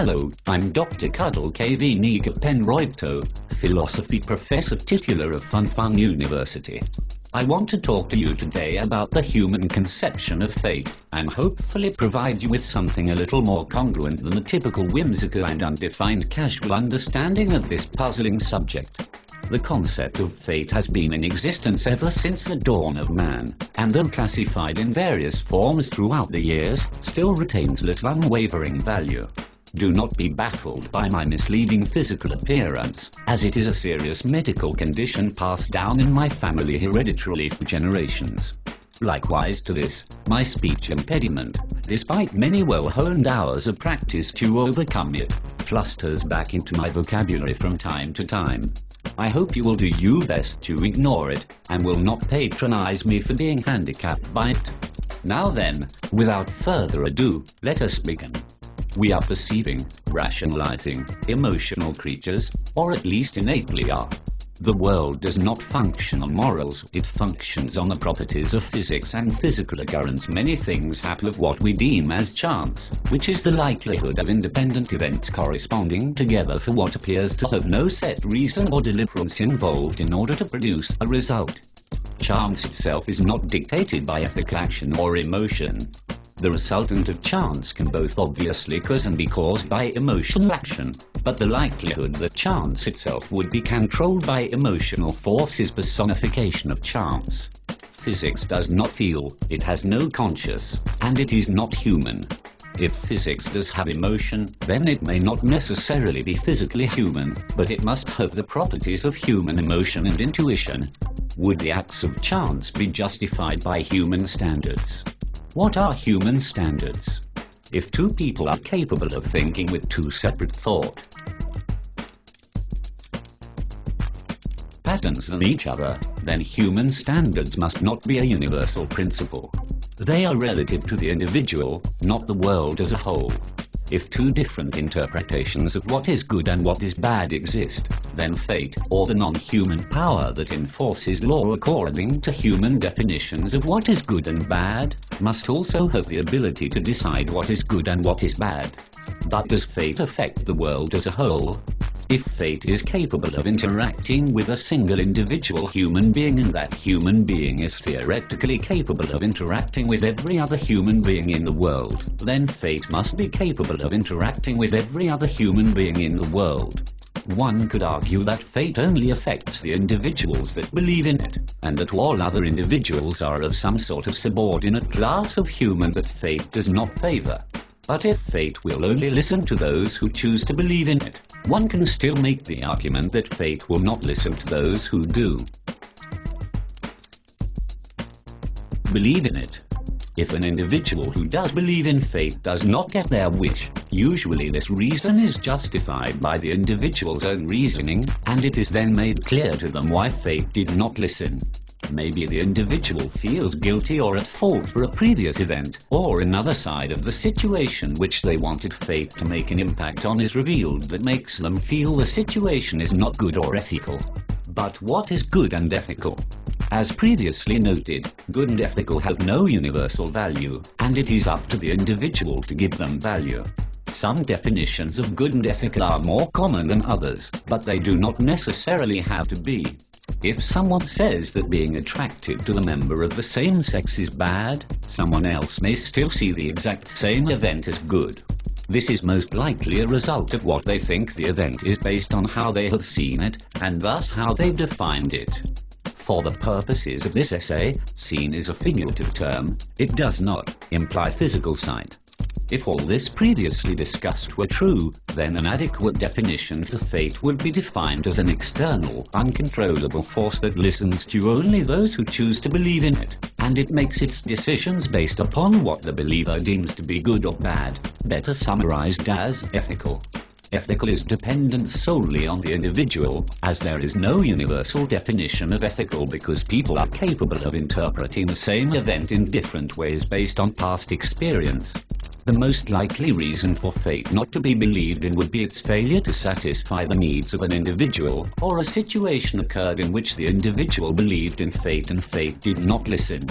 Hello, I'm Dr. Cuddle KV Niechopenreudto, Philosophy Professor Titular of Fun University. I want to talk to you today about the human conception of fate, and hopefully provide you with something a little more congruent than the typical whimsical and undefined casual understanding of this puzzling subject. The concept of fate has been in existence ever since the dawn of man, and though classified in various forms throughout the years, still retains little unwavering value. Do not be baffled by my misleading physical appearance, as it is a serious medical condition passed down in my family hereditarily for generations. Likewise to this, my speech impediment, despite many well-honed hours of practice to overcome it, flusters back into my vocabulary from time to time. I hope you will do your best to ignore it, and will not patronize me for being handicapped by it. Now then, without further ado, let us begin. We are perceiving, rationalizing, emotional creatures, or at least innately are. The world does not function on morals, it functions on the properties of physics and physical occurrence. Many things happen of what we deem as chance, which is the likelihood of independent events corresponding together for what appears to have no set reason or deliberance involved in order to produce a result. Chance itself is not dictated by ethical action or emotion. The resultant of chance can both obviously cause and be caused by emotional action, but the likelihood that chance itself would be controlled by emotional force is personification of chance. Physics does not feel, it has no conscience, and it is not human. If physics does have emotion, then it may not necessarily be physically human, but it must have the properties of human emotion and intuition. Would the acts of chance be justified by human standards? What are human standards? If two people are capable of thinking with two separate thought patterns than each other, then human standards must not be a universal principle. They are relative to the individual, not the world as a whole. If two different interpretations of what is good and what is bad exist, then fate, or the non-human power that enforces law according to human definitions of what is good and bad, must also have the ability to decide what is good and what is bad. But does fate affect the world as a whole? If fate is capable of interacting with a single individual human being and that human being is theoretically capable of interacting with every other human being in the world, then fate must be capable of interacting with every other human being in the world. One could argue that fate only affects the individuals that believe in it, and that all other individuals are of some sort of subordinate class of human that fate does not favor. But if fate will only listen to those who choose to believe in it, one can still make the argument that fate will not listen to those who do believe in it. If an individual who does believe in fate does not get their wish, usually this reason is justified by the individual's own reasoning, and it is then made clear to them why fate did not listen. Maybe the individual feels guilty or at fault for a previous event, or another side of the situation which they wanted fate to make an impact on is revealed that makes them feel the situation is not good or ethical. But what is good and ethical? As previously noted, good and ethical have no universal value, and it is up to the individual to give them value. Some definitions of good and ethical are more common than others, but they do not necessarily have to be. If someone says that being attracted to a member of the same sex is bad, someone else may still see the exact same event as good. This is most likely a result of what they think the event is based on how they have seen it, and thus how they've defined it. For the purposes of this essay, seen is a figurative term, it does not imply physical sight. If all this previously discussed were true, then an adequate definition for fate would be defined as an external, uncontrollable force that listens to only those who choose to believe in it, and it makes its decisions based upon what the believer deems to be good or bad, better summarized as ethical. Ethical is dependent solely on the individual, as there is no universal definition of ethical because people are capable of interpreting the same event in different ways based on past experience. The most likely reason for fate not to be believed in would be its failure to satisfy the needs of an individual, or a situation occurred in which the individual believed in fate and fate did not listen.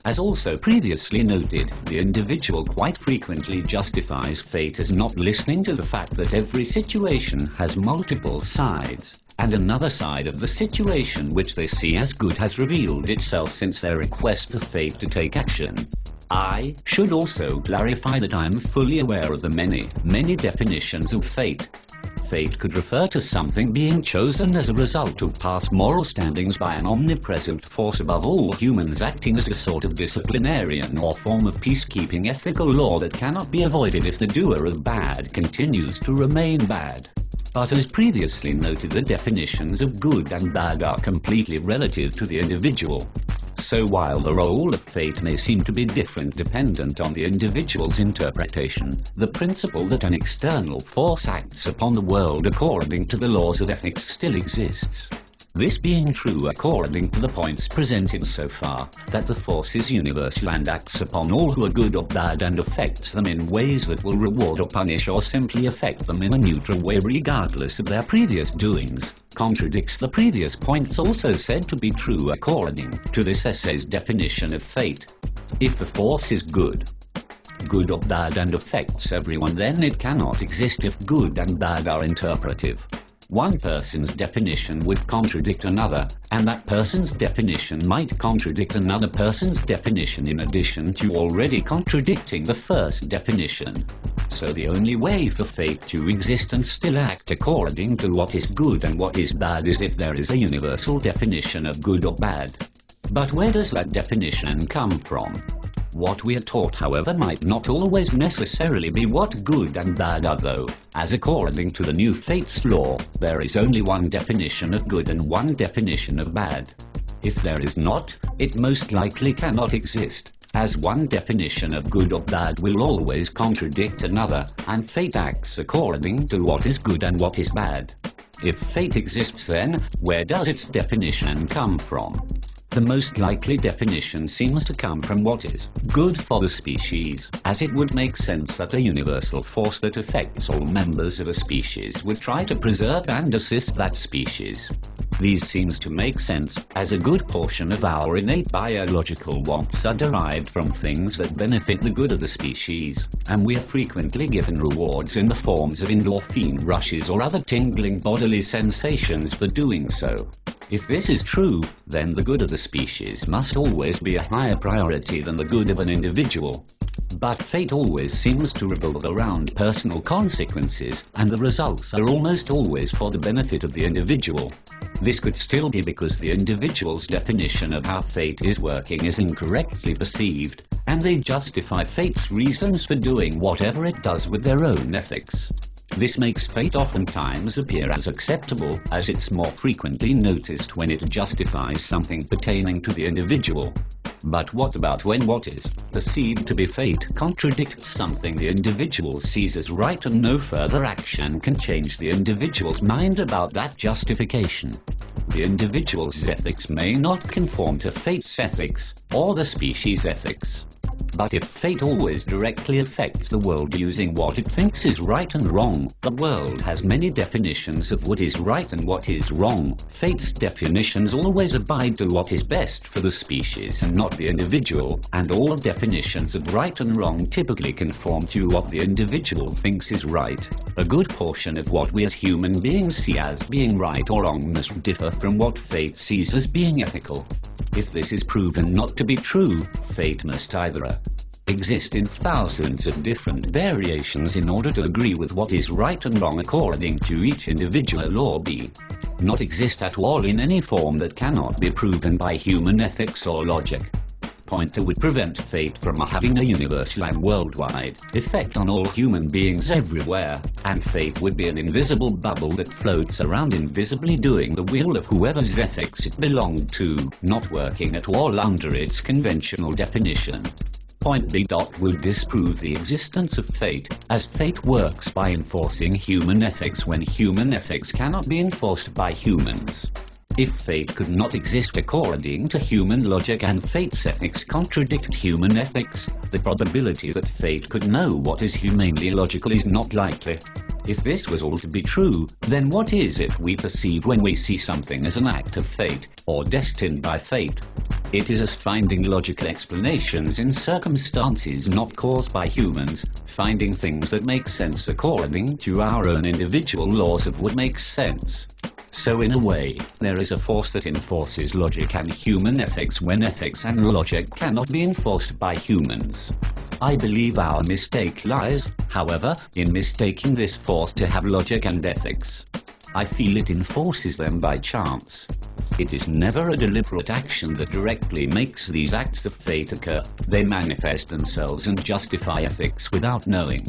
As also previously noted, the individual quite frequently justifies fate as not listening to the fact that every situation has multiple sides, and another side of the situation which they see as good has revealed itself since their request for fate to take action. I should also clarify that I am fully aware of the many definitions of fate. Fate could refer to something being chosen as a result of past moral standings by an omnipresent force above all humans, acting as a sort of disciplinarian or form of peacekeeping ethical law that cannot be avoided if the doer of bad continues to remain bad. But as previously noted, the definitions of good and bad are completely relative to the individual. So while the role of fate may seem to be different dependent on the individual's interpretation, the principle that an external force acts upon the world according to the laws of ethics still exists. This being true according to the points presented so far, that the force is universal and acts upon all who are good or bad and affects them in ways that will reward or punish or simply affect them in a neutral way regardless of their previous doings, contradicts the previous points also said to be true according to this essay's definition of fate. If the force is good or bad and affects everyone, then it cannot exist if good and bad are interpretive. One person's definition would contradict another, and that person's definition might contradict another person's definition in addition to already contradicting the first definition. So the only way for fate to exist and still act according to what is good and what is bad is if there is a universal definition of good or bad. But where does that definition come from? What we are taught, however, might not always necessarily be what good and bad are, though, as according to the new fate's law, there is only one definition of good and one definition of bad. If there is not, it most likely cannot exist, as one definition of good or bad will always contradict another, and fate acts according to what is good and what is bad. If fate exists, then where does its definition come from? The most likely definition seems to come from what is good for the species, as it would make sense that a universal force that affects all members of a species would try to preserve and assist that species. These seems to make sense, as a good portion of our innate biological wants are derived from things that benefit the good of the species, and we are frequently given rewards in the forms of endorphin rushes or other tingling bodily sensations for doing so. If this is true, then the good of the species must always be a higher priority than the good of an individual. But fate always seems to revolve around personal consequences, and the results are almost always for the benefit of the individual. This could still be because the individual's definition of how fate is working is incorrectly perceived, and they justify fate's reasons for doing whatever it does with their own ethics. This makes fate oftentimes appear as acceptable, as it's more frequently noticed when it justifies something pertaining to the individual. But what about when what is perceived to be fate contradicts something the individual sees as right, and no further action can change the individual's mind about that justification? The individual's ethics may not conform to fate's ethics, or the species' ethics. But if fate always directly affects the world using what it thinks is right and wrong, the world has many definitions of what is right and what is wrong. Fate's definitions always abide to what is best for the species and not the individual, and all definitions of right and wrong typically conform to what the individual thinks is right. A good portion of what we as human beings see as being right or wrong must differ from what fate sees as being ethical. If this is proven not to be true, fate must either exist in thousands of different variations in order to agree with what is right and wrong according to each individual, or b. not exist at all in any form that cannot be proven by human ethics or logic. Pointer would prevent fate from having a universal and worldwide effect on all human beings everywhere, and fate would be an invisible bubble that floats around invisibly doing the will of whoever's ethics it belonged to, not working at all under its conventional definition. Point B. Would disprove the existence of fate, as fate works by enforcing human ethics when human ethics cannot be enforced by humans. If fate could not exist according to human logic and fate's ethics contradict human ethics, the probability that fate could know what is humanely logical is not likely. If this was all to be true, then what is it we perceive when we see something as an act of fate, or destined by fate? It is us finding logical explanations in circumstances not caused by humans, finding things that make sense according to our own individual laws of what makes sense. So in a way, there is a force that enforces logic and human ethics when ethics and logic cannot be enforced by humans. I believe our mistake lies, however, in mistaking this force to have logic and ethics. I feel it enforces them by chance. It is never a deliberate action that directly makes these acts of fate occur. They manifest themselves and justify ethics without knowing.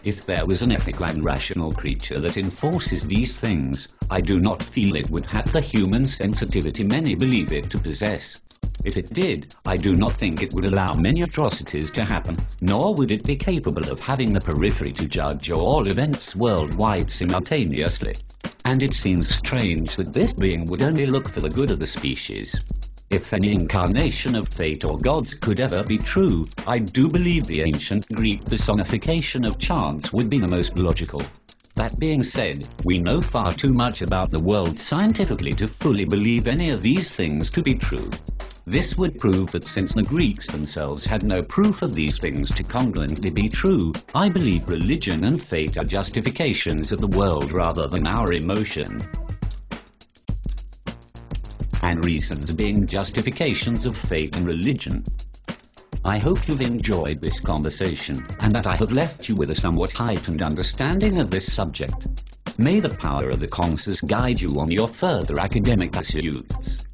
If there was an ethical and rational creature that enforces these things, I do not feel it would have the human sensitivity many believe it to possess. If it did, I do not think it would allow many atrocities to happen, nor would it be capable of having the periphery to judge all events worldwide simultaneously. And it seems strange that this being would only look for the good of the species. If any incarnation of fate or gods could ever be true, I do believe the ancient Greek personification of chance would be the most logical. That being said, we know far too much about the world scientifically to fully believe any of these things to be true. This would prove that since the Greeks themselves had no proof of these things to congruently be true, I believe religion and fate are justifications of the world rather than our emotion. And reasons being justifications of fate and religion. I hope you've enjoyed this conversation, and that I have left you with a somewhat heightened understanding of this subject. May the power of the posksas guide you on your further academic pursuits.